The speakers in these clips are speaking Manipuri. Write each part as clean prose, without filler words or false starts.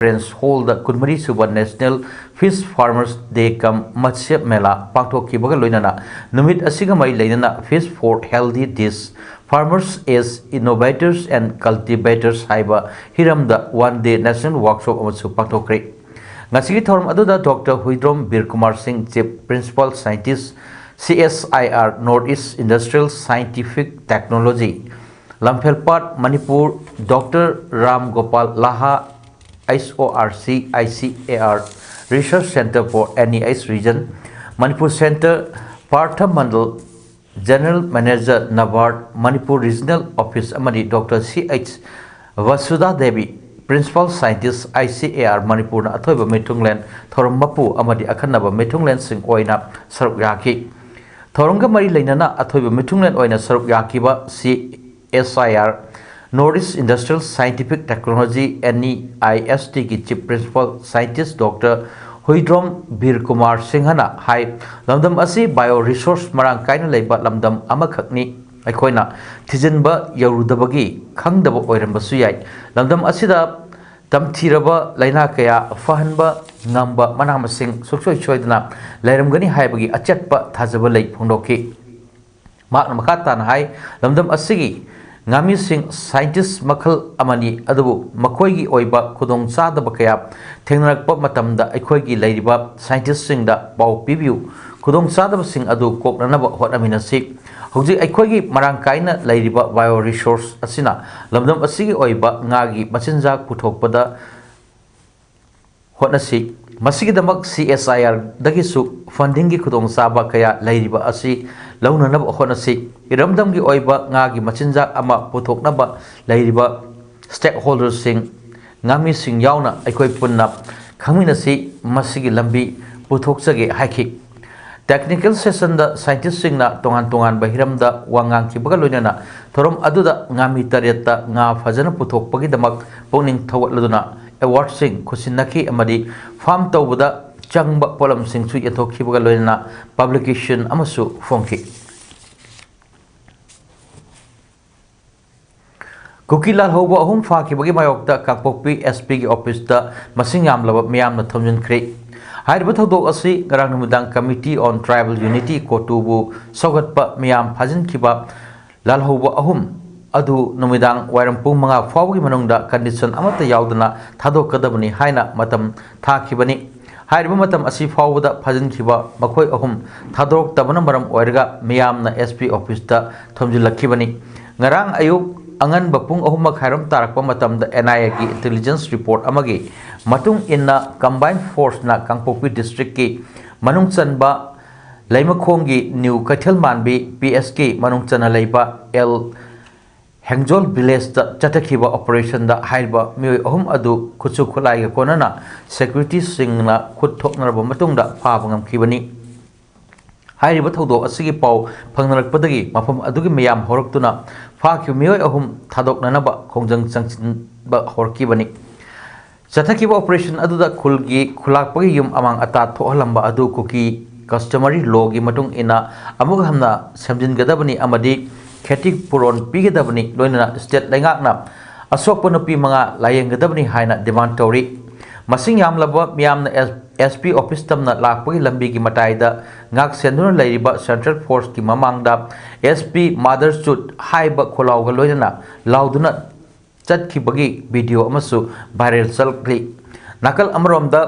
Conference Hall the Kunmari Suba National Fish Farmers Day Kam Matsya Mela Pangthokkibaga loinana numit asiga mai leinana Fish for Healthy Dish Farmers as Innovators and Cultivators haiba hiramda one-day national workshop amasu pangthokre ngasigi thorum aduda Dr. Huidrom Birkumar Singh Chief Principal Scientist CSIR Northeast Industrial Scientific Technology Lamphel Manipur Dr. Ram Gopal Laha SORC ICAR Research Center for NES Region Manipur Center Partha Mandal General Manager NABARD Manipur Regional Office Amadi Dr. CH Vasudha Devi Principal Scientist ICAR Manipur na Athoiba Metunglen Thorum Mapu Amadi Akhanaba Metunglen Sing Oina Saruk Yaki Thorunga Mari Lainana Athoiba Metunglen Oina Saruk Yakiba CSIR Northeast Industrial Scientific Technology NEIST की Chief Principal Scientist Dr. Huidrom Birkumar Singhana hai lamdam asi bioresource marang kaina leiba lamdam amakhakni aikoina thijinba yarudabagi khangdaba oirambasu yai lamdam asida tamthiraba laina kaya fahanba ngamba manamasing suksoi choidna lairamgani haibagi achatpa thajaba lei phongdoki makna makatan hai lamdam asigi ngami sing scientist makhal amani adubu makhoi gi oiba khudong chadaba kaya thengnarakpa matamda aikoi gi leiriba scientist sing da pau pibiu khudong chadaba sing adu koknanaba hotaminasi hauji aikoi gi marang kaina leiriba bioresource asina lamdam asigi oiba ngagi machinjak puthokpada hotnasi masigi damak CSIR dagisu funding gi khudong chaba kaya leiriba asi launanaba hotnasi iramdam gi oiba ngagi machinjak ama puthoknaba leiriba stakeholders sing ngami sing yauna aikoi punna khangminasi masigi lambi puthokjage haiki technical session da scientist singna tongan bahiramda wangang kibaga loinana thorom aduda ngami taretta nga fajana puthokpagi damak pawning thawatladuna award sing khusinaki amadi farm tawbada changba polam sing su yathokhibaga loinana publication amasu phongki KUKI lal hoba ahum fa ki bagi mayokta kakpokpi SP ki office da masing yamlaba miyamna thomjin kre haiba thodok asi garang numudang Committee on Tribal Unity kotubu sogatpa miyam phajin kiba lal hoba ahum adu numidang wairam pung manga fawgi manungda condition amata yaudana thadok kadabani haina matam thakibani haiba matam asi fawda phajin kiba makoi ahum thadok tabana maram oirga miyamna SP office da thomjin lakhibani ngarang ayuk angan bapung ahum khairam tarakpa matam da NIA ki intelligence report amagi matung inna combined force na Kangpokpi district ki manung chanba leimakhong gi new kaithel manbi PSK manung chana leiba L Hengjol village da chatakhiba operation da haiba mioi ahum adu khuchu khulai ga konana security singna khut thoknarba matung da phaba khibani hairiba thodo asigi pau phangnarakpadagi mafam adugi miyam horaktuna fakyu mioi ahum thadoknanaba khongjang changchinba horkibani chathakiba operation aduda khulgi khulakpagi yum amang ata thohalamba adu KUKI customary law gi matung ina amug hamna samjingadabani amadi kheti puron pigedabani loinana state lengakna asokpa nupi manga layenggadabani haina demand tori masing yamlaba miyamna SP office tamna lakpagi lambi gi mataida ngak senduna leiriba central force ki mamangda SP mother chut haiba kholauga loinana lauduna chatkibagi video amasu viral salkli nakal amromda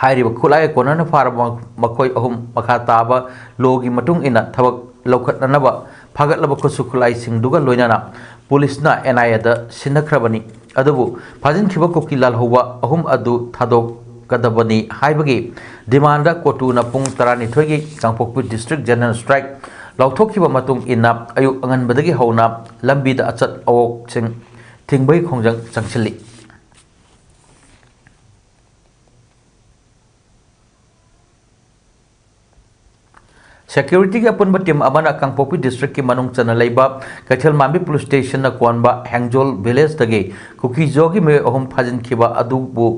hairiba khulai konana farba makoi ahum makha taba logi matung ina thabak lokhatnanaba phaгаtlaba khosu khulai singduga loinana police na NIA da sinakrabani adubu phajin khiba KUKI lal hoba ahum adu thadok kadabani haibagi demanda kotuna pung tarani thoigi Kangpokpi district general strike lauthokiba matung inna ayu angan badagi hauna lambi da achat awok sing thingbai khongjang changchili Security की अपन टीम अमना कांगपोपी डिस्ट्रिक्ट की मनुंग चना लेबा कैथल मांबी पुलिस स्टेशन न कोनबा हैंगजोल विलेज तगे कुकी जोगी में अहम फाजिन खिबा अदुबु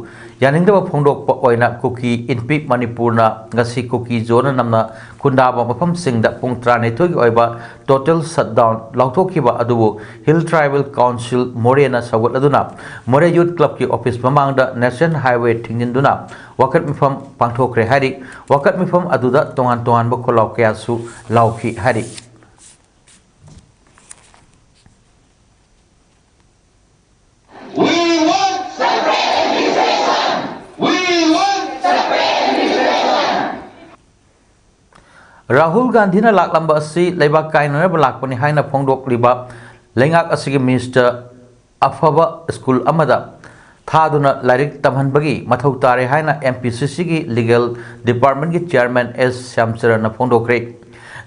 यानिंगदबा फोंदोकपा ओइना कुकी इनपिक मणिपुर ना ngasi कुकी जोन नमना खुंदाबा मफम सिंगदा पुंग 12 की ओइबा टोटल शटडाउन लाउथोखिबा अदुबु हिल ट्राइबल काउंसिल मोरेना सवत अदुना मोरे यूथ क्लब की ऑफिस ममांगदा नेशनल हाईवे थिंगिंदुना वकत मिफम पांथोखरे हारी वकत मिफम अदुदा तोंगान तोंगान बो खोलाव कयासु लाउखी हारी राहुल गांधी ने लाकलंबा असि लेबा कायनर लाकपनि हाइना फोंदोकलिबा लेंगाक असिगे मिनिस्टर अफबा स्कूल अमदा थादुना लाइरिक तमहनबगी मथौ तारे हाइना एमपीसीसी की लीगल डिपार्टमेंट की चेयरमैन एस श्यामचरण फोंदोकरे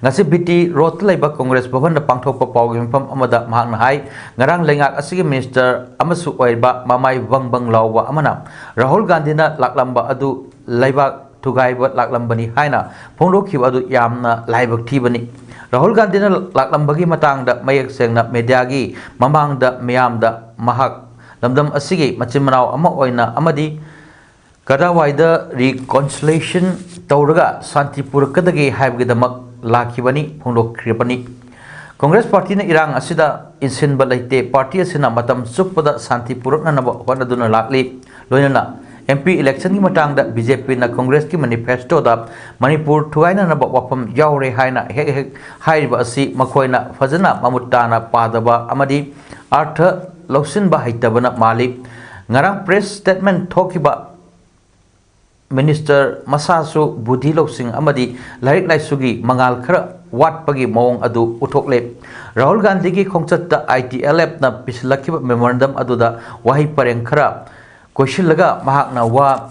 ngasi biti road laiba congress bhavan na pangthokpa pawgi mpham amada mahakna hai ngarang lengak asigi minister amasu oiba mamai wangbang lawwa amana rahul gandhi na laklamba adu laiba thugaiba laklambani haina phongdokhiba adu yamna laibak thibani rahul gandhi na laklambagi matangda mayak sengna media gi mamangda miyamda mahak lamdam asigi machimrao ama oina amadi kadawaida reconciliation tawraga santi purakadagi haibgidamak लाखिबनी फोंदोखरिबनी कांग्रेस पार्टी ने इरांग असिदा इनसिनबा लैते पार्टी असिना मतम सुपदा शांति पुरकनब होनदुना लाखली लोयना एमपी इलेक्शन की मतंगदा बीजेपी ना कांग्रेस की मैनिफेस्टो दा मणिपुर थुगाइननब वफम यावरे हाइना हेक हेक हाइबा असि मखोइना फजना ममुत्ताना पादबा अमदी अर्थ लौसिनबा हैतबना माली ngarang press statement thokiba Minister Masasu Budhi Loksing Amadi Larik Laisugi Mangal Khara Watpagi Mawong Adu Uthokle Rahul Gandhi ki khongchat ITLF na pislakhiba memorandum aduda wahi pareng khara koishilaga mahakna wa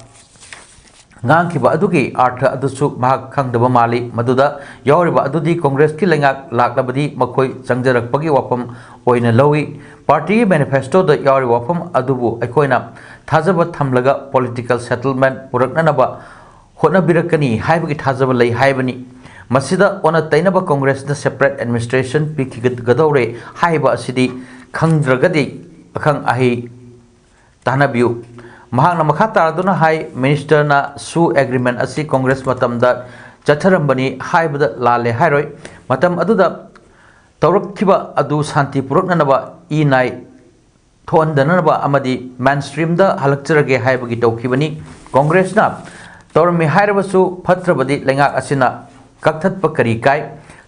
ngangkhiba adugi artha adusu mahak khangdaba mali maduda yawriba adudi Congress ki lengak laklabadi makhoi changjarakpagi wapam oina lowi party manifesto da yawri wapam adubu aikoina थाजब थमलगा पॉलिटिकल सेटलमेंट पुरकननबा होनबिरकनी हाइबगी थाजब लई हाइबनी मसिदा ओना तैनबा कांग्रेस न सेपरेट एडमिनिस्ट्रेशन पिखिगदौरे हाइबा असिदी खंद्रगदी अखंग आहि तानबियु महांगना मखा तारदुना हाई मिनिस्टर ना सु एग्रीमेंट असि कांग्रेस मतमदा चथरंबनी हाइबदा लाले हाइरोय मतम अदुदा तौरखिबा अदु शांति पुरकननबा ई नाई थोंदनबा अमदी मेनस्ट्रीम दा हलक्चरगे हाइबगी तौखिबनी कांग्रेस ना तौरमी हाइरबसु फत्रबदी लेंगाक असिना कक्थतप करी काय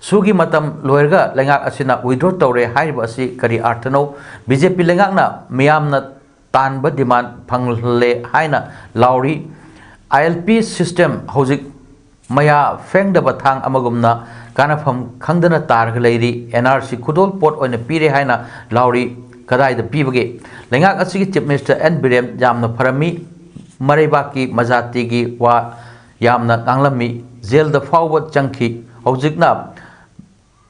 सुगी मतम लोयरगा लेंगाक असिना विड्रॉ तौरे हाइरब असि करी अर्थनो बीजेपी लेंगाक ना मियामना तानब डिमांड फंगले हाइना लाउरी आईएलपी सिस्टम हौजिक मया फेंगदब थांग अमगुमना कानाफम खंगदना तारग लेरी एनआरसी खुदोल पोट ओइना पीरे हाइना लाउरी कदाई द पीबगे लेंगाक असिगी चीफ मिनिस्टर एन बिरेम यामना फरमी मरेबाकी मजाती की वा यामना गांगलमी जेल द फाव चंखी हौजिकना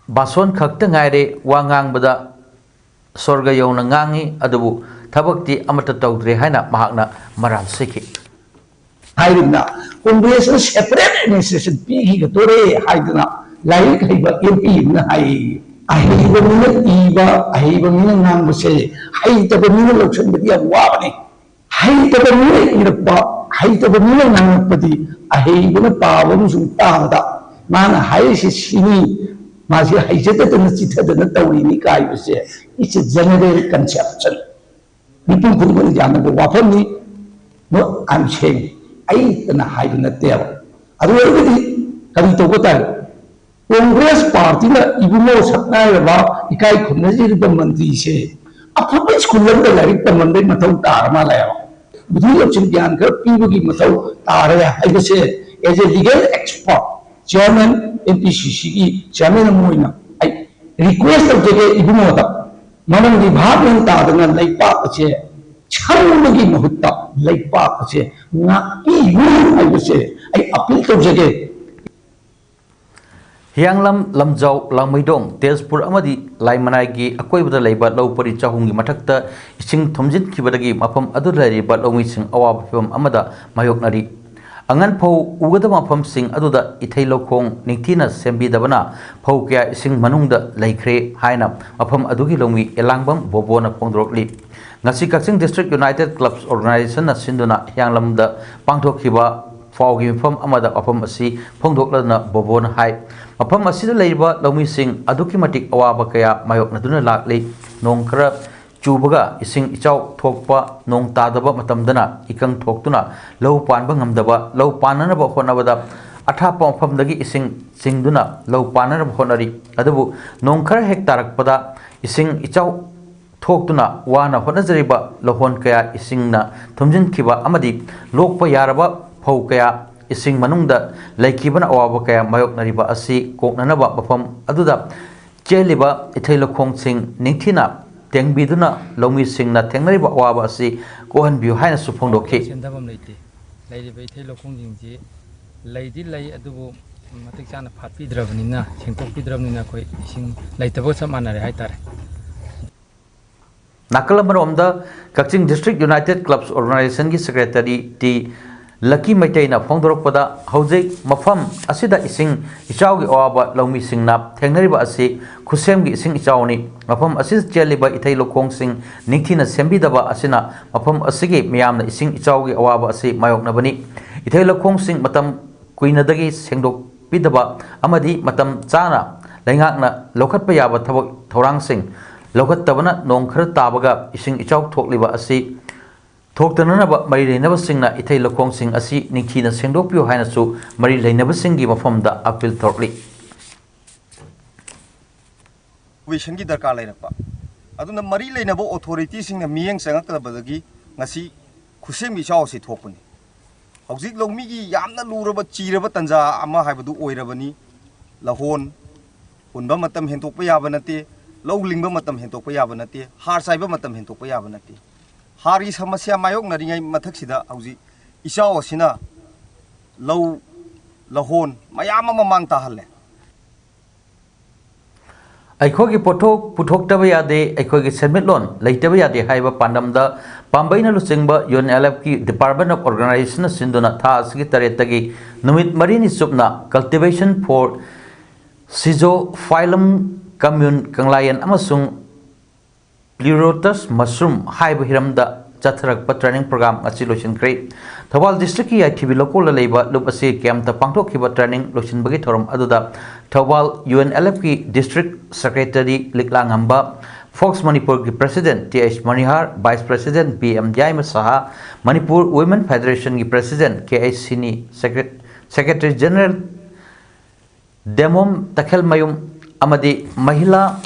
बासोन खक्त गायरे वा गांगबदा स्वर्ग यौना गांगी अदुबु थबक्ति अमत तौद्रे हाइना महाकना मराल सिखि हाइरिना कांग्रेस सेपरेट एडमिनिस्ट्रेशन पीगी गतोरे हाइदना लाइक हाइबा एमपी ना हाइ अहिबा मिना इबा अहिबा मिना नांगबसे हाइतबा मिना लौसनबदी वाबने हाइतबा मिना इरपा हाइतबा मिना नांगपदी अहिबा पावम सुतादा माना हाइसे सिनी मासे हाइजतदन चिथदन तौरिनी काइबसे इट्स अ जनरल कंसेप्शन निपुण खुदबन जानब वाफमनी no I am saying I तना हाइब नतेब अदु ओरगदी करी तोगता कांग्रेस पार्टी ना इबुमो सकनायबा इकाई खुनजिरब मंत्री से अफब स्कूल द लाइक तमंदे मथौ तारमा लाया बुद्धि लक्षण ज्ञान कर पीबगी मथौ तारे हाइबसे as a legal expert chairman MPCC की चेयरमैन मोइना आई रिक्वेस्ट तौजगे इबुमोदा ममन विभाग में तादना लैपाक से छंबगी मुहूर्त लैपाक से नाकी हाइबसे आई अपील तौजगे हियांगलम लमजाव लांगमैदोंग तेजपुर अमदी लाइमनायगी अकोइबदा लैबा लौपरी चाहुंगी मथक्ता इसिंग थोमजिनखिबदगी मफम अदु लैरिबा लौमिसिंग अवाब फिबम अमदा मायोकनारी angan phau ugadama mafam sing aduda ithei lokhong ningthina sembidabana phau kya ising manungda laikhre haina mafam adugi longmi elangbam bobona pongdrokli ngasi Kaching District United Clubs Organization na sinduna yanglamda pangthokhiba faugi mafam amada mafam asi phongdoklana bobona hai mafam asida leiba longmi sing aduki matik awaba kaya mayoknaduna lakli nong khara chubaga ising ichau thokpa nong tadaba matamdana ikang thoktuna lau panba ngamdaba lau pananaba honabada athapa mafamdagi ising singduna lau pananaba honari adubu nong khara hek tarakpada ising ichau thoktuna wana honajariba lohon kaya isingna thumjin khiba amadi lokpa yaraba phau kaya ising manungda laikibana awaba kaya mayoknariba asi koknanaba mafam aduda cheliba ithei lokhong sing ningthina tengbiduna lomi singna tengnariba awaba asi kohan biu haina suphongdokhi sendabam leite leiriba ithei lokhong jingji leidi lei adubu matik chana phatpidrabnina sengtokpidrabnina koi ising leitabo samanare haitare Nakalamromda Kaching District United Clubs Organization ki Secretary T Lucky Maitaina Fongdorokpada Hojik Mafam Asida Ising Ichaugi Awaba Lomi Singna Tengnariba Asi Kusemgi Ising Ichauni Mafam Asis Jeliba Ithei Lokong Sing Ningthina Sembidaba Asina Mafam Asigi Miyamna Ising Ichaugi Awaba Asi Mayoknabani Ithei Lokong Sing Matam Kuinadagi Sengdok Pidaba Amadi Matam Chana Laingakna Lokatpa Yaba Thabak Thorang Sing Lokattabana Nong Khara Tabaga Ising Ichau Thokliba Asi Thoktananaba Mari Lainaba Singna Ithei Lokong Sing Asi Ningthina Sengdokpiu haina su Mari Lainaba Singgi mafamda appeal thorli Vision ki darkar lairakpa aduna mari lainaba authority singna miyeng sangakadabadagi ngasi khusemi chaw si thokpani hojik longmi gi yamna luraba chiraba tanja ama haibadu oirabani lahon unba matam hentokpa yaba nate lowlingba matam hentokpa yaba nate har saiba matam hentokpa yaba nate hari samasya mayok naringai mathaksida hauji isao asina low lahon mayama mamang tahalle Aikogi pothok puthoktabe yade aikogi senmitlon leitaba yade haiba pandamda pambaina lusingba UNLF ki Department of Organization sinduna tha asigi taretagi numit marini supna cultivation for Sizophyllum commune kanglayan amasung Pleurotus mushroom haiba hiramda chatharakpa training program achi losin kre Thawal district ki ITV local leiba lup ase camp ta pangthokhiba training losin bagi thorom aduda Thawal UNLF ki district secretary liklangamba Fox Manipur ki president TH Manihar vice president BM Jaima Saha Manipur Women Federation ki president KH Sini secretary general Demom Takhel Mayum amadi mahila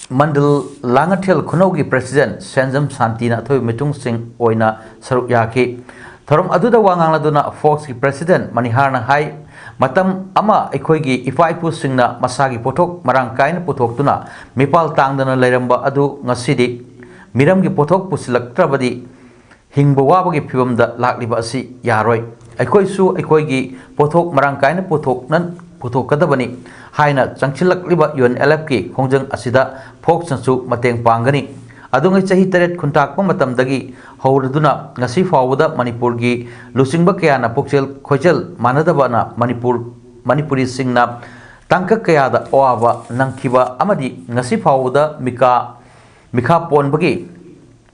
Mandal Langathel Kunogi President Senjam Santina Thoi Mitung Singh Oina Saruk Yaki Thorom Aduda Wangaladuna Fox ki President Maniharna Hai Matam Ama Ekoigi Ifaipu Singna Masagi Potok Marangkain Potok Tuna Mipal Tangdana Leramba Adu Ngasidi Miram ki Potok Pusilak Trabadi Hingbawabagi Pibamda Lakliba Asi Yaroi Ekoisu Ekoigi Potok Marangkain Potok Nan Potok Kadabani Haina Changchilak Liba UNLF ki Hongjang Asida Fox Sansu Mateng Pangani Adungai Chahi Taret Kuntakpa Matamdagi Hauraduna Ngasi Fawada Manipur gi Lusingba Kayana Pokchel Khochel Manadabana Manipuri Singna Tangka Kayada Oava Nangkiba Amadi Ngasi Fawada Mika Ponbagi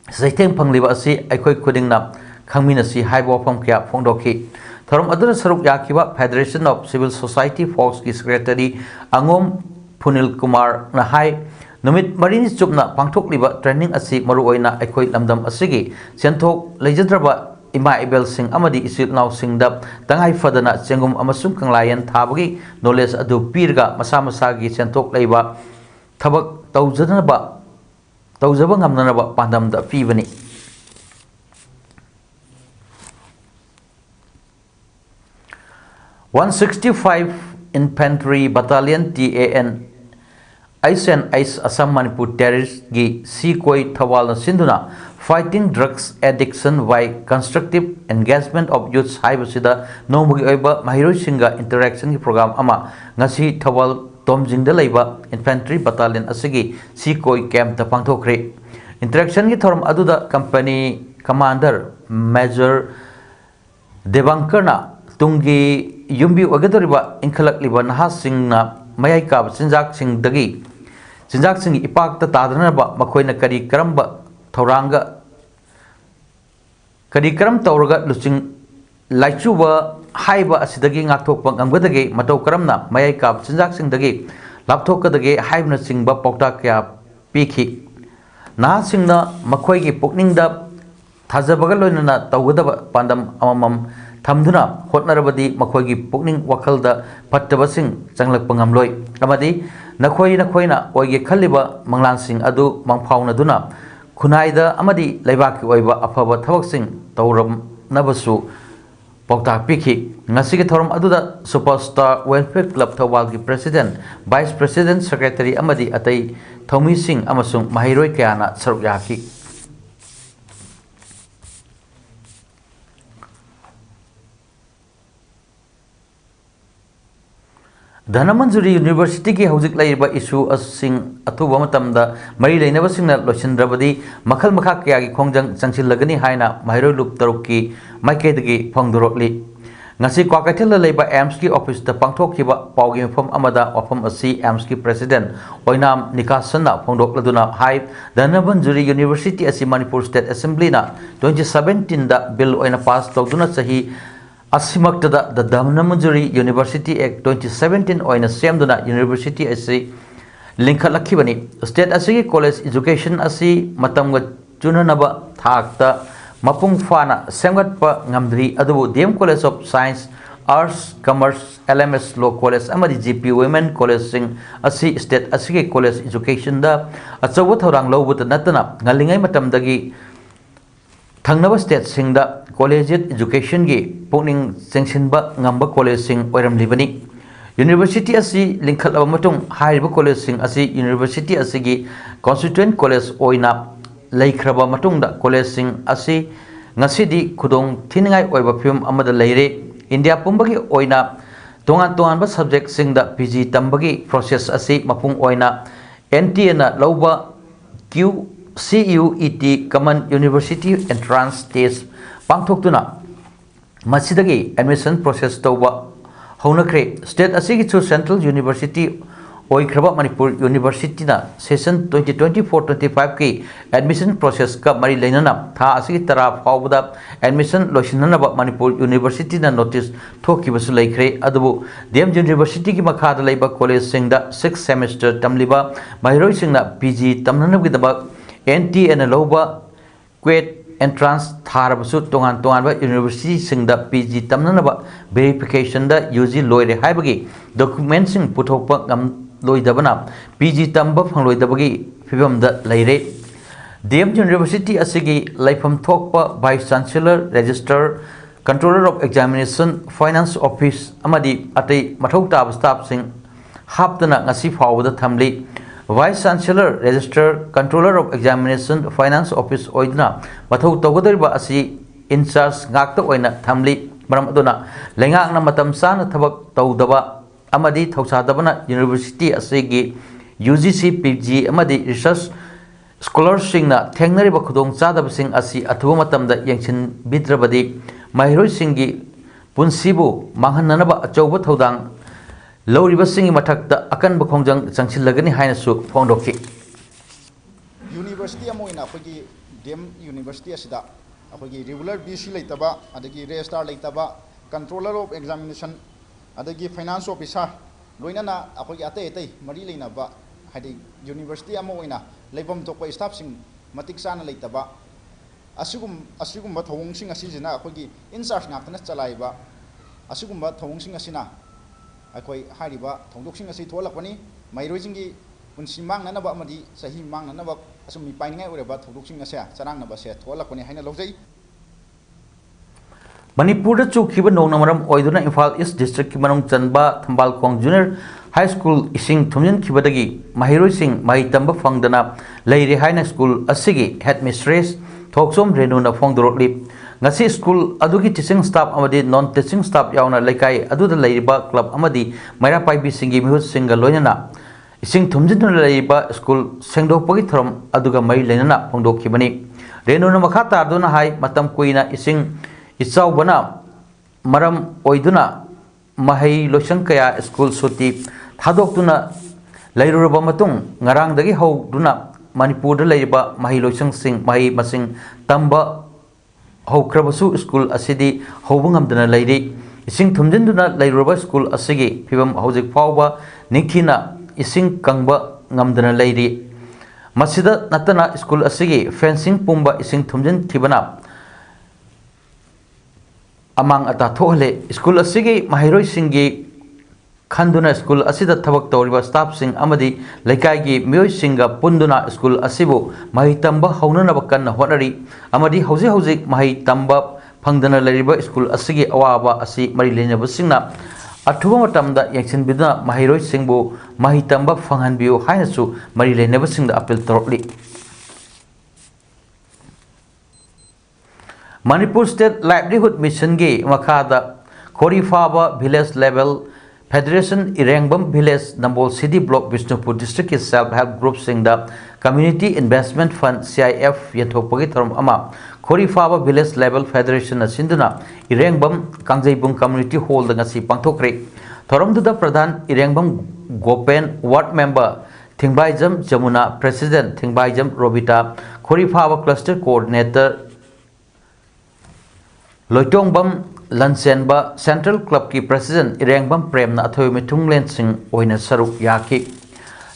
Zaiteng Pangliba Asi Aikoi Kudingna Kangminasi Haibo Pam Kya Fongdoki Thorom Aduna Saruk Yakiba Federation of Civil Society Fox ki Secretary Angom Punil Kumar Nahai Numit Marini Chupna Pangthok Liba Training Asi Maru Oina Aikoi Lamdam Asigi Senthok Lejadraba Ima Ibel Singh Amadi Isil Naw Singda Tangai Fadana Chengum Amasung Kanglayan Thabagi Knowledge Adu Pirga Masamasagi Senthok Leiba Thabak Tawjaba Ngamnanaba Pandamda Pibani 165 Infantry Battalion TAN Aisen Ais Assam Manipur Terrorist gi Sikoi Thawal Sinduna Fighting Drugs Addiction by Constructive Engagement of Youth Haibasida Nomugi Oiba Mahiroi Singa Interaction ki program ama ngasi Thawal Tomjingda Leiba Infantry Battalion asigi Sikoi Camp ta pangthokre Interaction ki thoram aduda company commander Major Devankarna tunggi yumbi ogadoriba inkhalakliba nahasingna mayai kab sinjak singdagi sinjak sing ipak ta tadranaba makoina kari karamba thauranga kari karam tawraga luching laichuba haiba asidagi ngakthokpa ngamgadagi matau karamna mayai kab sinjak singdagi lapthokadagi haibna singba paukta kya pikhi nahasingna makoigi pukningda thajabaga loinana tawgadaba pandam amamam thamduna hotnarabadi makoigi pukning wakhalda pattabasing changlakpa ngamloi amadi nakoina oige khalliba manglansing adu mangphaunaduna खुनाइदा अमदी लेबाकी ओइबा अफबा थबकसिंग तौरम नबसु पौताक पिखि ngasi thorum aduda superstar welfare club thawal gi president vice president secretary amadi atai thomi singh amasung mahiroi kyana saruk yaki Dhanamanjuri University ki hauzik laiba issue asing athuba matamda mari leinaba singna losindrabadi makhal makha kya gi khongjang changsil lagani haina mahiroi lup taruk ki maikeidagi phangdurokli ngasi kwakaithil laiba AIMS ki office ta pangthokhiba pawgi mpham amada wafam asi AIMS ki president oinam nikasana phangdokladuna hai Dhanamanjuri University asi Manipur State Assembly na 2017 da bill oina pass tawduna sahi Asimaktada the Dhanamanjuri University Act 2017 oina semduna University asi linkalakibani state asi college education asi matamga chunanaba thakta mapung fana semgatpa ngamdri adubu DM College of Science Arts Commerce LMS Law College amadi GP Women College sing asi state asi college education da achawa thorang lobut natana ngalingai matamdagi Thangnaba state singda collegiate education gi pukning sengsinba ngamba college sing oiram libani university asi linkhalaba matung haiba college sing asi university asi gi constituent college oina leikraba matungda college sing asi ngasidi khudong thiningai oiba film amada leire india pumbagi oina tongan ba subject singda PG tambagi process asi mapung oina NTA na lauba CUET Common University Entrance Test pangthoktuna masidagi admission process tawba honakre state asigi chu Central University oikraba Manipur University na session 2024-25 ki admission process ka mari leinana tha asigi tara fawda admission loisinanaba Manipur University na notice thokibasu laikre adubu DM University ki makhada leiba college singda 6th semester tamliba mahiroi singna PG tamnanabgidaba NTA na loba quet entrance tharabasu tongan ba university singda PG tamnanaba verification da UG loire haibagi document sing puthokpa ngam loidabana PG tamba phangloidabagi fibam da leire DM University asigi laifam thokpa vice chancellor register controller of examination finance office amadi atai mathau tab staff sing haptana ngasi fawda thamli Vice Chancellor, Register, Controller of Examination, Finance Office oidna mathau tawgadariba asi in charge ngakta oina thamli maram aduna lengakna matam sana thabak tawdaba amadi thausadabana University asigi UGC PG amadi research scholars singna thengnariba khudong chadabasing asi athuba matamda yengchin bidrabadi mahiroi singi punsibu manghannanaba achauba thaudang Lawriba singi mathakta akan bakhongjang changsilagani haina su phongdokki University amoina akhoi DM University asida akhoi regular BC leitaba adagi registrar leitaba controller of examination adagi finance officer loinana akhoi ate mari leinaba hadi university amoina leibam tokpa staff sing matik sana leitaba asigum thawung sing asijina akhoi in charge ngaktana chalaiba asigum thawung sing asina akoi hariba thongdoksing asi tholakpani mairojingi punsi mangnanaba amadi sahi mangnanaba asumi paingai ureba thongdoksing asa charangnaba se tholakpani haina lojai Manipur da chukhiba nongnamaram oiduna Imphal East District ki manung chanba Thambal Khong Junior High School ising thumjin khibadagi mahiroi sing mai tamba phangdana leire haina school asigi headmistress thoksom renuna phongdorotli ngasi school adugi teaching staff amadi non teaching staff yauna laikai aduda leiriba club amadi maira paibi singi mihut singa loinana ising thumjin leiba school sengdokpagi thorom aduga mai leinana phongdokhibani renuna makha tarduna hai matam kuina ising ichaubana मरम ओइदुना महै लोइसंग कया स्कूल सुटी थादोक्तुना लैरुरबा मतुंग ngarangdagi howduna manipurda leiba mahai loisang sing mahai masing tamba howkrabasu school asidi howbungamdana leiri ising thumjinduna leiruba school asigi phibam hojik fawba nikhina ising kangba ngamdana leiri masida natana school asigi fencing pumba ising thumjin thibana amang ata thohle school asigi mahairoi singi khanduna school asida thabak tawriba staff sing amadi laikai gi miyoi singa punduna school asibu mahi tamba haunana bakan honari amadi hauji mahi tamba phangdana leriba school asigi awaba asi mari lenaba singna athuba matamda yaction bidna mahiroi singbu mahi tamba phanghan biu hainasu mari lenaba singda appeal torli Manipur State Livelihood Mission gi makhada Khorifaba village level Federation Irangbam Village Nambol City Block Bishnupur District is self-help group singda Community Investment Fund CIF yathoppagi thorom ama Khorifaba Village Level Federation asinduna Irangbam Kangjaibung Community Hall da ngasi pangthokre thorom duda Pradhan Irangbam Gopen Ward Member Thingbaijam Jamuna President Thingbaijam Robita Khorifaba Cluster Coordinator Loitongbam Lansenba Central Club ki President Irangbam Premna athoi mithunglen sing oina saruk yaki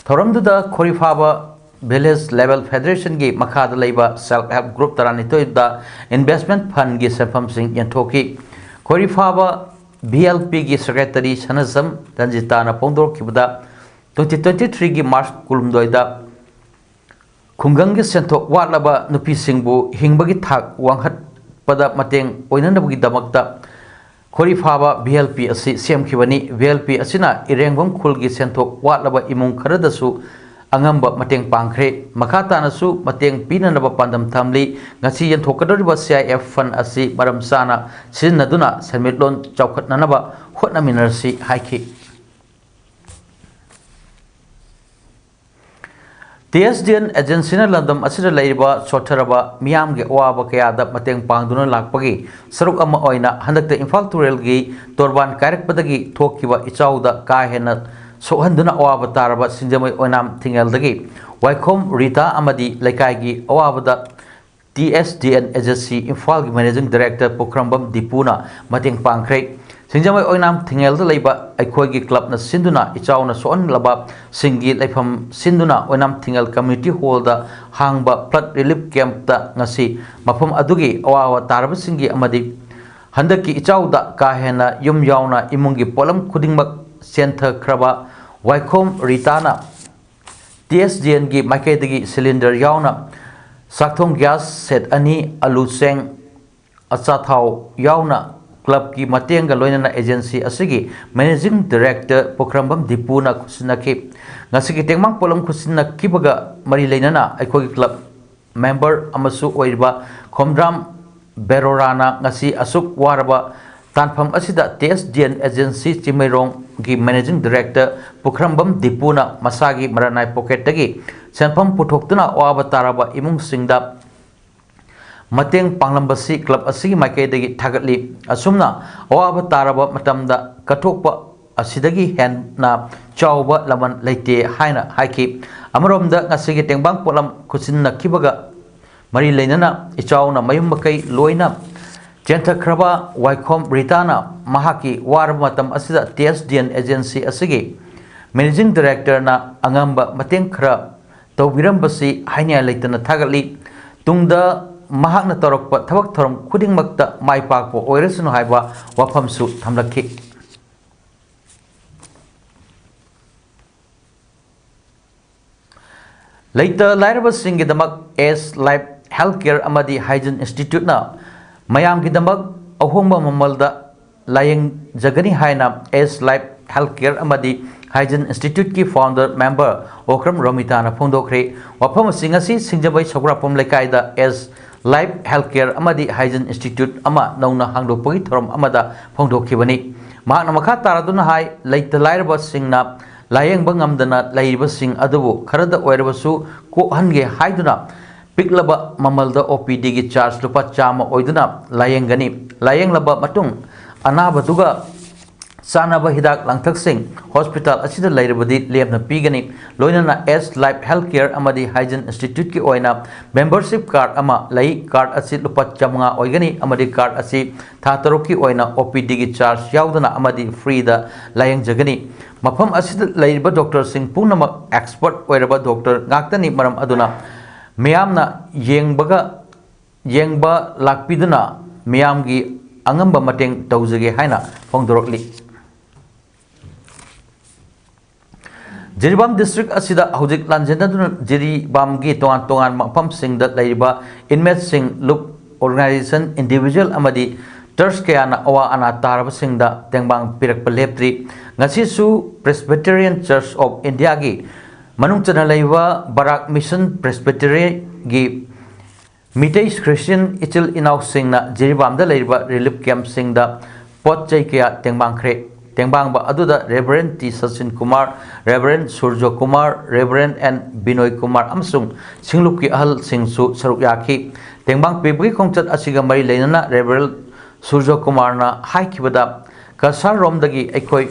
thoramduda Khorifaba Village Level Federation gi makhada leiba self help group taranitoi da investment fund gi sefam sing yanthoki Khorifaba BLP gi secretary Sanazam Ranjita na pongdor kibda 2023 gi March kulumdoi da khungang gi senthok watlaba nupi singbu hingbagi thak wanghat pada mateng oinanabagi damakta Khorifaba BLP asi semkhibani BLP asina Irangbam khulgi senthok watlaba imung kharadasu angamba mateng pangkhre makhata nasu mateng pinanaba pandam thamli ngasi yanthokadoriba CIF fund asi maram sana sinnaduna sermitlon chawkhatnanaba hotnaminarsi haiki TSDN agency na landam asira leiba chotharaba miyam ge waba kaya da mateng pangduna lakpagi saruk ama oina handakta Imphal Tural gi torban karekpadagi thokiba ichauda ka hena sohanduna awaba taraba sinjamai oinam thingeldagi Waikhom Rita amadi laikai gi awabada TSDN agency Imphal gi managing director Pokrambam Dipuna mateng pangkhre sinjamai oinam thingelda leiba aikhoi gi club na sinduna ichauna soan laba singi leifam sinduna oinam thingel community hall da hangba flood relief camp da ngasi mafam adugi awawa taraba singi amadi handaki ichauda ka hena yum yauna imungi polam khudingmak sentha khraba Waikhom Ritana TSDN gi maikaidagi cylinder yauna sakthong gas set ani alu seng acha thau yauna club ki matenga loinana agency asigi managing director Pokrambam Dipuna khusinaki ngasigi tengmang polam khusinaki baga mari leinana aikhogi club member amasu oiriba Khomdram Berorana ngasi asuk waraba tanpham asida TSDN agency Chimairong gi managing director Pokrambam Dipuna masagi maranai pocket tagi senpham puthokduna waba taraba imung singda mateng panglambasi club asigi maikaidagi thagatli asumna awaba taraba matamda kathokpa asidagi henna chawba laman leite haina haiki amaromda ngasigi tengbang polam khusinna kibaga mari leinana ichawna mayum makai loina chenthakraba Waikhom Ritana mahaki war matam asida TSDN agency asigi managing director na angamba mateng khra tawbirambasi haina leitana thagatli tungda mahakna torokpa thabak thorom khudingmakta mai pakpo oirasunu haiba wafamsu thamlakhi leita lairaba singidamak S Life Healthcare amadi Hygiene Institute na mayam gidamak ahongba mamalda layeng jagani haina S Life Healthcare amadi Hygiene Institute ki founder member Okram Romita na phongdokre wafam singasi singjabai sograpom lekaida S Life Healthcare amadi Hygiene Institute ama nauna hangdopagi thorom amada phongdokhibani mahakna makha taraduna hai leita lairaba singna layengba ngamdana lairiba sing adubu kharada oirabasu ko hange haiduna piklaba mamalda OPD gi charge lupa chama oiduna layengani layenglaba matung अनाबदुगा चानब हिदाक लांथकसिंग हॉस्पिटल असिदा लेरबदी लेमना पीगनी लोइनना एस लाइफ हेल्थ केयर अमदी हाइजीन इंस्टीट्यूट की ओइना मेंबरशिप कार्ड अमा लई कार्ड असि लुपा 500 ओइगनी अमदी कार्ड असि था तरुक की ओइना ओपीडी की चार्ज याउदना अमदी फ्री दा लायंग जगनी मफम असिदा लेरिबा डॉक्टर सिंह पुनमक एक्सपर्ट ओइरबा डॉक्टर गाक्तनी मरम अदुना मियामना येंगबा लाकपिदुना मियामगी अंगंबा मटेंग तौजगे हाइना फोंदोरकली जिरीबाम डिस्ट्रिक्ट असिदा हौजिक लांजेनदुना जिरीबाम की तोंगान तोंगान मफम सिंगदा लेरिबा इनमेट सिंग लुक ऑर्गेनाइजेशन इंडिविजुअल अमदी टर्स कयाना अवा अना तारब सिंगदा तेंगबांग पिरकप लेप्त्री ngasisu Presbyterian Church of India की मनुचना लेवा बराक मिशन प्रेस्बिटेरियन की मिटेज क्रिश्चियन इचिल इनाउ सिंगना जिरीबाम दा लेरिबा रिलीफ कैंप सिंगदा पोत चै कया तेंगबांगख्रे तेंगबांगबा अदुदा reverend T Sachin Kumar reverend Surya Kumar reverend N Binoy Kumar अमसुंग सिंगलुप की अहल सिंगसु सरुक याखी तेंगबांग पेबगी खोंचत असिगा मरी लेनना रेवरेंड सूर्य कुमार ना हाइखिबदा कसार रोमदगी एखोय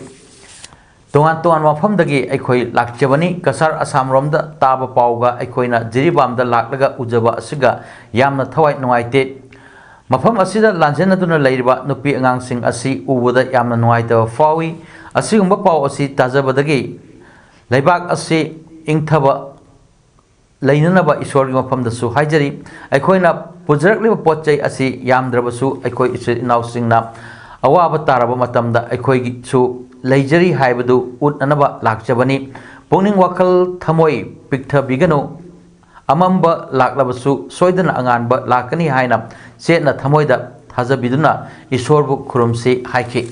तोंगान तोंगान मफमदगी एखोय लाक्चबनी कसार असम रोमदा ताब पावगा एखोयना जिरीबामदा लाक्लगा उजबा असिगा यामना थवाय नुंगाइते मफम असिदा लांजेनदुना लेरिबा नुपी अंगांसिंग असि उबदा यामना नुंगाइतबा फावी असिगुंबा पाव असि ताजबदगी लेबाक असि इंगथबा लेननबा ईश्वरगी मफमदसु हाइजरी एखोयना पुजरकलिबा पोतचै असि यामद्रबसु एखोय इचिल इनाउसिंगना अवाब तारबा मतमदा एखोयगिसु लेजरी हाइबदु उटनबा लाक्चबनी पुंगनिंग वखल थमोय पिक्थबिगनो अमंबा लाक्लबसु सोयदना अंगानबा लाकनी हाइना चेतना थमोयदा थाजबिदुना ईश्वरबु खुरुमसी हाइखि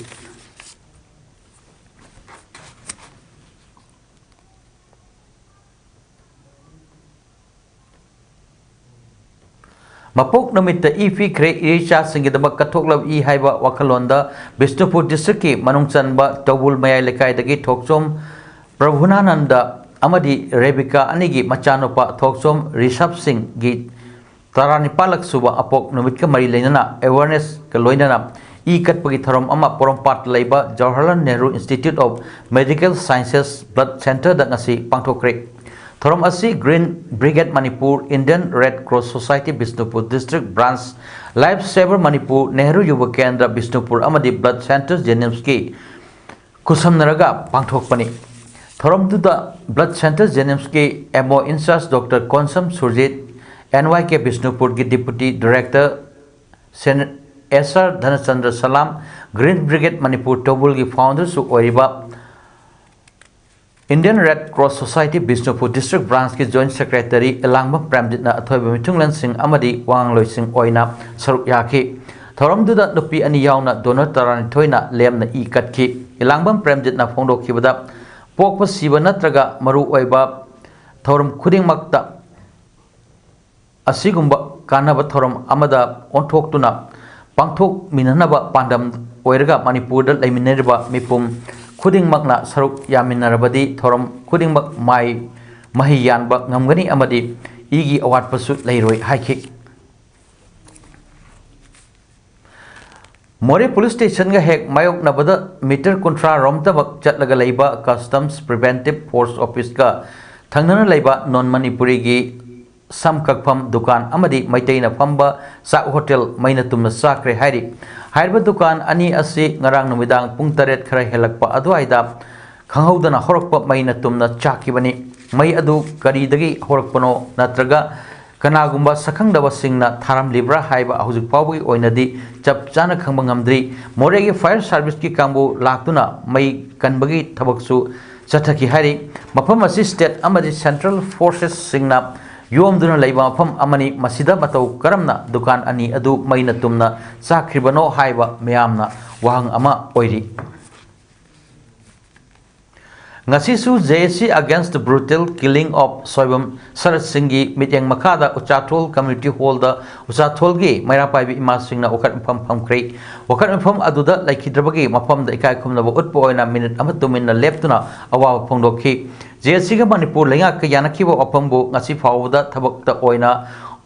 मपोक नमित इफी ख्रे इरेचा सिंगिदब कथोकलब इ हाइबा वखलोंदा बिष्णुपुर डिस्ट्रिक्ट की मनुंगचनबा टौबुल मयाय लेकायदगी थोकचोम प्रभुनानंद अमदी रेबिका अनिगी मचानुपा थोकचोम ऋषभ सिंह गी तरानिपालक सुबा अपोक नमित का मरी लेनना अवेयरनेस का लोइनना इ कटपगी थरम अमा पोरमपाट लेबा Jawaharlal Nehru institute of medical sciences blood centre दंगसी पांथोक्रे थरम असी green brigade Manipur Indian red cross society Bishnupur district branch life saver Manipur Nehru Yuva Kendra Bishnupur अमदी ब्लड सेंटर जेनिम्स की कुसमनरगा पांथोकपनी थरम दुदा ब्लड सेंटर जेनिम्स के MO incharge doctor Konsam Surjit NYK Bishnupur की डिप्टी डायरेक्टर एसआर धनचंद्र सलाम ग्रीन ब्रिगेड मणिपुर टोबुल की फाउंडर सु ओरिबा Indian red cross society Bishnupur district branch की जॉइंट सेक्रेटरी इलांगबा प्रेमजितना अथोयबा मिथुंगलन सिंह अमदी वांगलोय सिंह ओइना सरुक याखी थोरमदुदा नुपी अनि यावना डोनर तरानी थोइना लेमना इ कटखी इलांगबा प्रेमजितना फोंदोखिबदा पोकप सिबा नत्रगा मरु ओइबा थोरम खुदिंगमक्ता असिगुंबा कानबा थोरम अमदा ओंथोक्तुना पांथोक मिननबा पांडम ओइरगा मणिपुरदा लेमिनरिबा मिपुम खुदिंगमक्ना सरुक यामिनरबदी थोरम खुदिंगमक माई मही यानबा ngamgani amadi igi awatpasu leiroi haiki मोरे पुलिस स्टेशन का हेक मायोग नबदा मीटर कुंट्रा रोमतबक चटलगा लेबा कस्टम्स प्रिवेंटिव फोर्स ऑफिस का थंगनना लेबा नॉन मणिपुरी की समकफम दुकान अमदी मैतैना फंबा साक होटल मैना तुमना साक्रे हाइरी हाइरबा दुकान अनि असि ngarang नुमिदांग पुंग 8 खरा हेलकपा अदुआइदा खंगहौदना होरकपा मैना तुमना चाकिबनी मै अदु करीदगी होरकपनो नत्रगा कनागुंबा सखंगदबा सिंगना थारम लिब्रा हाइबा हुजुक पावगी ओइनदी चप चाना खंगबा ngamdri मोरेगी फायर सर्विस की कांबु लाक्तुना मै कनबगी थबकसु चथकी हाइरी मफम असि स्टेट अमदी सेंट्रल फोर्सेस सिंगना योमदुना लेबा मफम अमनी मसिदा मतौ करमना दुकान अनि अदु मैना तुमना चाख्रिबनो हाइबा मयामना वाहंग अमा ओइरी ngasisu JSC against the brutal killing of Soibam Sarat Singhi mityang makada Uchathol community hall da Uchathol gi maira paibi ima singna okat pham pham krei okat pham aduda laikhidrabagi mafam da ikai khumna ba utpo oina minute ama tuminna leptuna awa phongdokhi JSC ga Manipur lenga ka yanakhiba opambu ngasi phawda thabak ta oina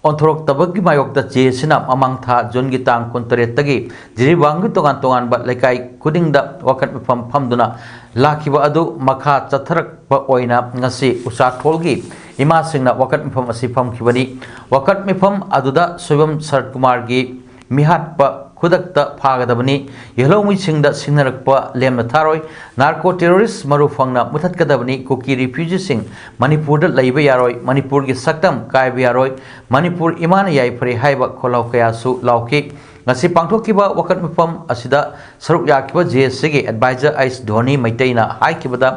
onthorok mayokta che sina mamang tha June gi tang kuntaret tagi jiribang gi tongan tongan ba lekai kuding da wakat mifam phamduna lakhiba adu makha chatharak ba oina ngasi usa tholgi ima singna wakat mifam asi pham khibani wakat mifam aduda soibam Sarat Kumar gi mihat pa khudakta phagadabani yelomi singda singnarakpa lemna tharoi narco terrorist maru phangna muthatkadabani kuki refugee sing manipur da leiba yaroi manipur gi saktam kaiba yaroi manipur imana yai phari haiba kholau kaya su lauki ngasi pangthokiba wakat mifam asida saruk yakiba JSC gi advisor Ice Dhoni maitaina haikibada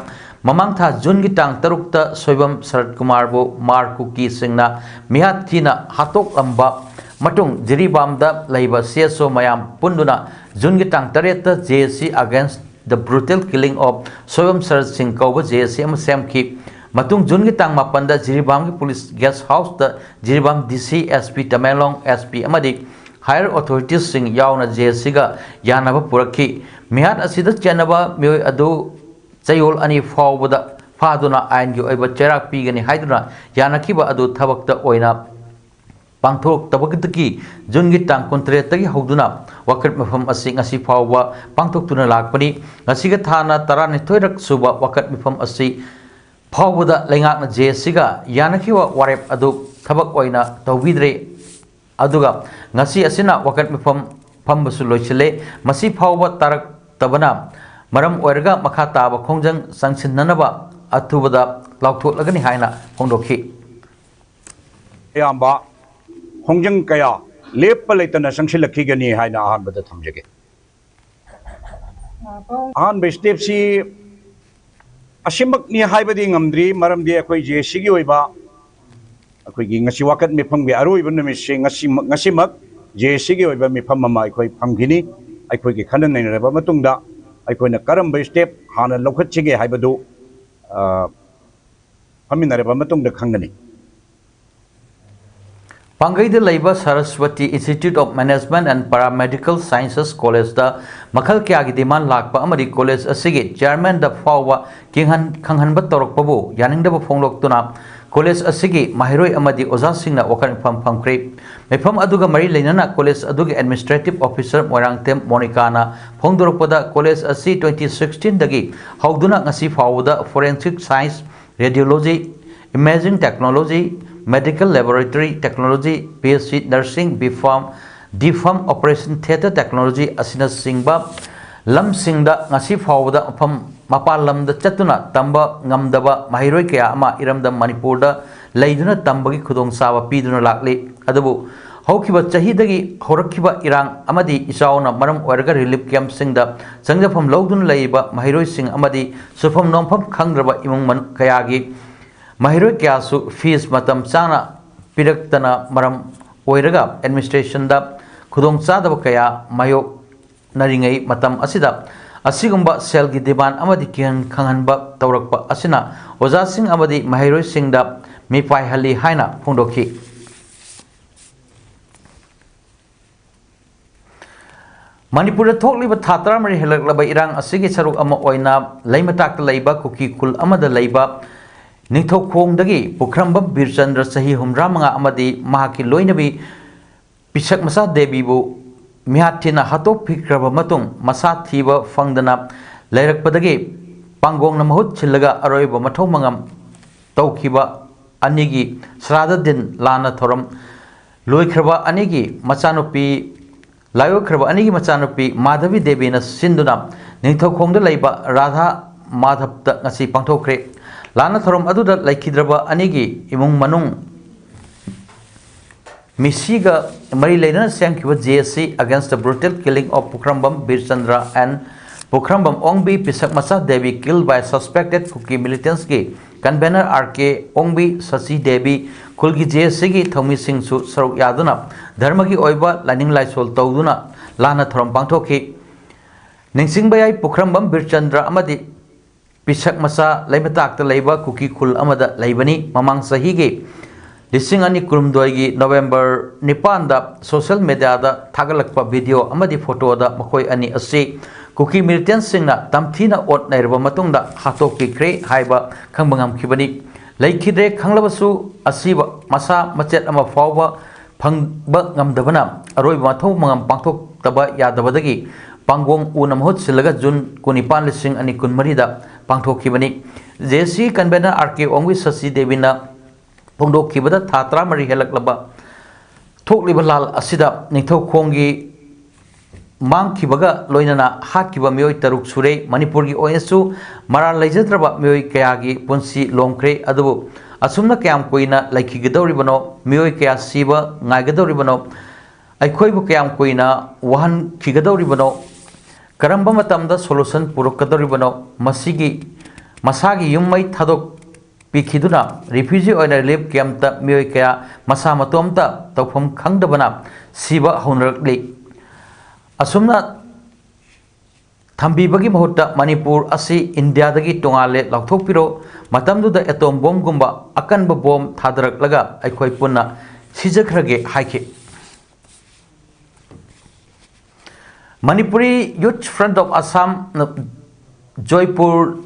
mamang tha June gi tang tarukta soibam Sarat Kumar bo mar kuki singna mihat thina hatok amba matung jiribam da laiba CSO mayam punduna June gi tang tareta JSC against the brutal killing of soibam Sarat Singh kauba JSC am semki matung June gi tang mapanda jiribam gi police guest house da jiribam DC SP Tamelong SP amadi higher authorities sing yauna JSC ga yanaba purakhi mihat asida chenaba mioi adu chayol ani fawbada faduna ain gi oiba cherak pigani haiduna yanakiba adu thabakta oina pangthok tabagitaki June gi tang kontre tagi hauduna wakat mifam asi ngasi fawba pangthok tuna lakpani ngasi ga thana tarani thoirak suba wakat mifam asi fawbada lengak na JSC ga yanakiwa warep adu thabak oina tawbidre aduga ngasi asina wakat mifam pambasu loichile masi fawba tarak tabana maram oirga makha taba khongjang sangsin nanaba athubada laukthot lagani haina hongdokhi yamba hongjang kaya lepa leitana sangsilakhi gani haina ahan bada thamjage ahan be step si asimak ni haibadi ngamdri maram de akoi JSC gi oiba akoi gi ngasi wakat me phangbe aroi ban me se ngasi mak JSC gi oiba me phamma akoi phamgini akoi gi khanan nei reba matungda akoi na karam be step hana lokhat chige haibadu phamina reba matungda khangani Pangai the Labor Saraswati Institute of Management and Paramedical Sciences College da Makal Kyagi demand lakpa amari college asigi chairman da fawa kanghan bat torok pabu yaning da fonglok tuna college asigi mahiroi amadi oza singna wakan pham kre mefam aduga mari leinana college aduga administrative officer moirangtem Monica na phongdorok pada college asi 2016 dagi hauduna ngasi fawda forensic science radiology imaging technology medical laboratory technology PhD nursing DPharm operation theater technology asina singba lam singda ngasi fawda pham mapal lam da chatuna tamba ngamdaba mahiroi kaya ama iramda Manipur da leiduna tambagi khudong sawa piduna lakli adabu haukiba chahidagi horakhiba irang amadi isauna maram oirga relief camp singda changjafam lawdun leiba mahiroi sing amadi sufam nompham khangraba imung man kayagi mahiroi kyasu fees matam chana piraktana maram oiraga administration da khudong chadaba kaya mayok naringai matam asida asigumba sel gi demand amadi kian khanghanba tawrakpa asina oja sing amadi mahiroi singda mipai hali haina phongdokhi Manipur thokliba thatra mari helaklaba irang asigi saruk ama oina leimatak leiba kuki kul amada leiba Ningthok dagi Pukhramba Birchandra sahi humra manga amadi mahaki loinabi pisak masa debi bu mihatina hatok phikraba matung masa thiba fangdana leirakpadagi pangong na mahut chillaga aroiba mathau mangam tawkhiba anigi srada din lana thoram loikraba anigi machanupi layokraba anigi machanupi Madhavi Devi na sinduna ningthokda leiba Radha Madhavta ngasi pangthokre Lana thorom aduda laikhidraba anigi imung manung misiga mari leina semkiba JSC against the brutal killing of Pukhrambam Birchandra and Pukhrambam Ongbi Pisak Masa Devi killed by suspected Kuki militants ki convener RK Ongbi Sasi Devi kulgi JSC ki thomi sing su saruk yaduna dharma ki oiba lining laisol tawduna lana thorom pangthokhi ningsingbayai Pukhrambam Birchandra amadi Pisak masa laimatak ta leiba kuki kul amada leibani mamang sahigi lising ani kurumdoi gi November 9 da social media da thagalakpa video amadi photo da makoi ani ase kuki militants singna tamthina ot nairba matungda hatoki kre haiba khangbangam khibani laikhidre khanglabasu asiba masa machet ama fawba फंगबा ngamdabana aroi mathau mangam pangthok taba yadabadagi pangong una mahut silaga jun kunipan lising ani kunmari da pangthok kibani JC convener RK Ongwi Sasi Devina pongdok kibada thatra mari helak laba thokliba lal asida ningthau khongi mang kibaga loinana hat kiba mioi taruk sure manipur gi oesu maral laijadraba mioi kaya gi punsi lomkre adu asumna kyam koina laiki gidori bano mioi kaya siba ngai gidori bano aikhoi bu kyam koina wahan kigadori bano karamba matamda solution purukadori bano masigi masagi yummai thadok pikhiduna refugee oina relief camp ta mioi kaya masa matomta tawpham khangdabana siba honrakli asumna thambibagi mahutta manipur asi india dagi tongale lauthokpiro matamduda atom bomb gumba akanba bomb thadaraklaga aikhoi punna sijakhrage haike Manipuri Youth Front of Assam Joypur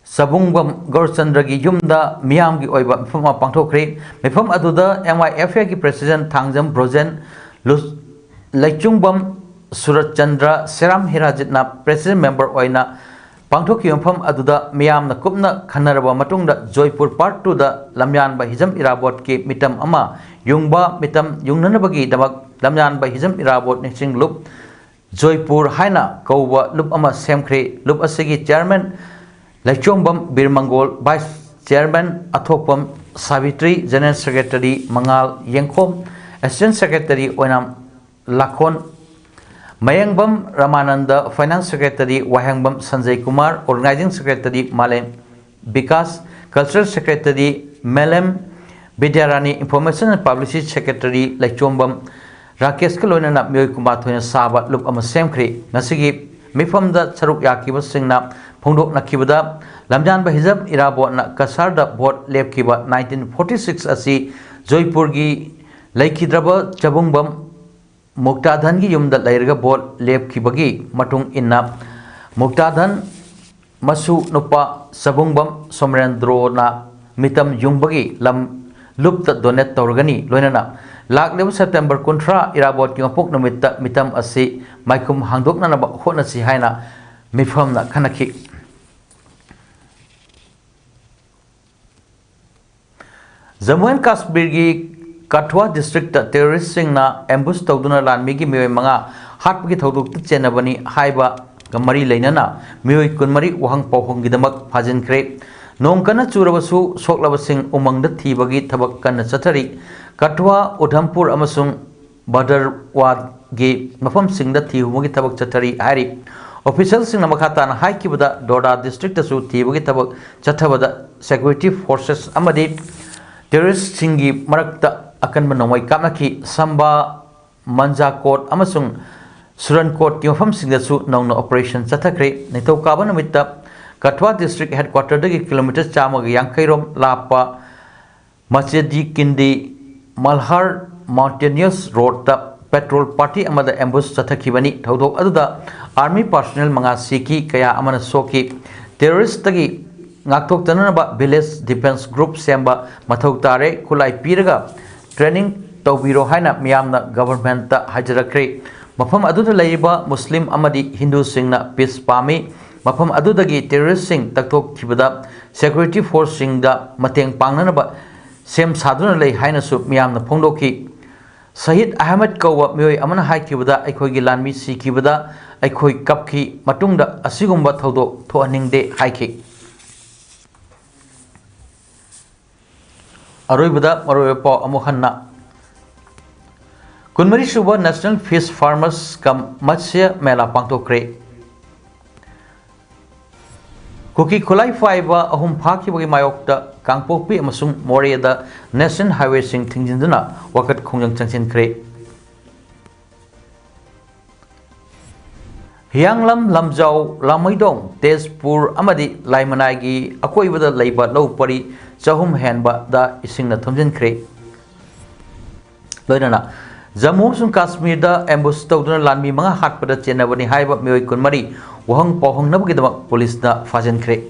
Sabungbam Gorchandragi Yumda Miyamgi Oiba Mifama Pangthokre Mifam Aduda MYFA ki President Thangjam Brojen Laichungbam Surat Chandra Seram Hirajitna President Member Oina Pangthoki Mifam Aduda Miyamna Kupna Khanaraba Matungda Joypur Part 2 da Lamyan ba Hizam Irabot ki mitam ama Yungba mitam Yungnanabagi Damak Lamyan ba Hizam Irabot Nising Loop Joypur Haina Kauba Loop ama Semkre Loop Asigi Chairman Laichungbam Birmangol Vice Chairman Athopam Savitri General Secretary Mangal Yengkom Assistant Secretary Oinam Lakhon Mayangbam Ramananda Finance Secretary Wahangbam Sanjay Kumar Organizing Secretary Malem Bikas Cultural Secretary Melem Bidyarani Information and Publicity Secretary Laichombam Rakesh Kalonana Myoy Kumar Thoina Saba Loop ama Semkre Nasigi Mifamda Saruk Yakiba Singna Pongdok Nakibada Lamjan ba Hizab Irabot na Kasarda Bot Lepkiba 1946 asi Joypurgi Laikidraba Chabungbam Muktadhan gi yumda lairga bot lepkibagi matung inna Muktadhan masu nupa Sabungbam Somrendro na mitam yungbagi lam lupta donate torgani loinana Lakleba September kontra irabot yung apok namita mitam asi maikum hangdok na naba hot na si haina mifam na kanaki Jammu and Kashmir gi Kathua district terrorist singna ambush tawduna lanmi gi mioi manga hatpagi thoduk chenabani haiba gamari leinana mioi kunmari wahang pawhong gidamak phajin kre nongkana churabasu soklaba sing umangda thibagi thabak kan chathari Kathua Udhampur amasung Badarwad gi mafam singda thibagi thabak chathari hari official singna makhatan haikibada Doda district asu thibagi thabak chathabada security forces amadi terrorist singi marakta akan menomoi kamnaki samba manja court amasung suran court ki mafam singdasu nongna operation chathakre nitau kaba namitta Kathua district headquarter dagi kilometer chama ga yankairom lapa masjidi kindi malhar mountainous road ta petrol party amada ambush chathakibani thodok aduda army personnel manga siki kaya amana soki terrorist tagi ngakthok tanaba village defense group semba mathau tare khulai piraga training tawbiro haina miyamna government ta hajarakre mafam aduda laiba muslim amadi hindu singna peace pami mafam adudagi terrorist sing takthok khibada security force singda mateng pangnanaba sem saduna lei haina su miyamna phongdoki Sahid Ahmed Kawa mioi amana haikibada aikhoigi lanmi sikibada aikhoi kapki matungda asigumba thodok thoaningde haiki Aroibada Maroepo Amuhanna Kunmari Suba National Fish Farmers Kam Matsya Mela Pangtokre Kuki Kulai Faiba Ahum Paki Bagi Mayokta Kangpopi Amasung Moria National Highway Sing Tingjinduna Wakat Kongjang Changsin Kre Hyanglam Lamjau Lamaidong Tezpur Amadi Laimanagi Akoibada Laiba Lopari Chahum Hanba da Isingna Thomjin Kre Loinana Jammu and Kashmir da ambush tawduna lanmi manga hatpada chenabani haiba mioi kunmari wahang pohong nabagidama police na fajen kre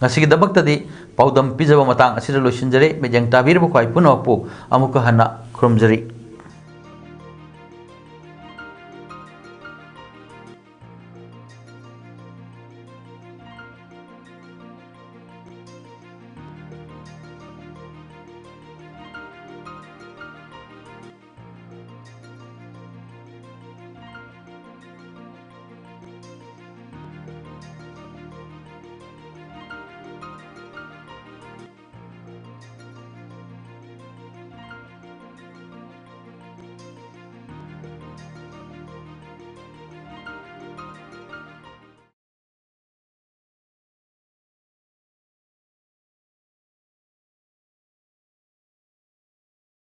ngasigidabaktadi paudam pijaba matang asira loisinjare mejang tabirba khwai punawpu amuka hana khurumjari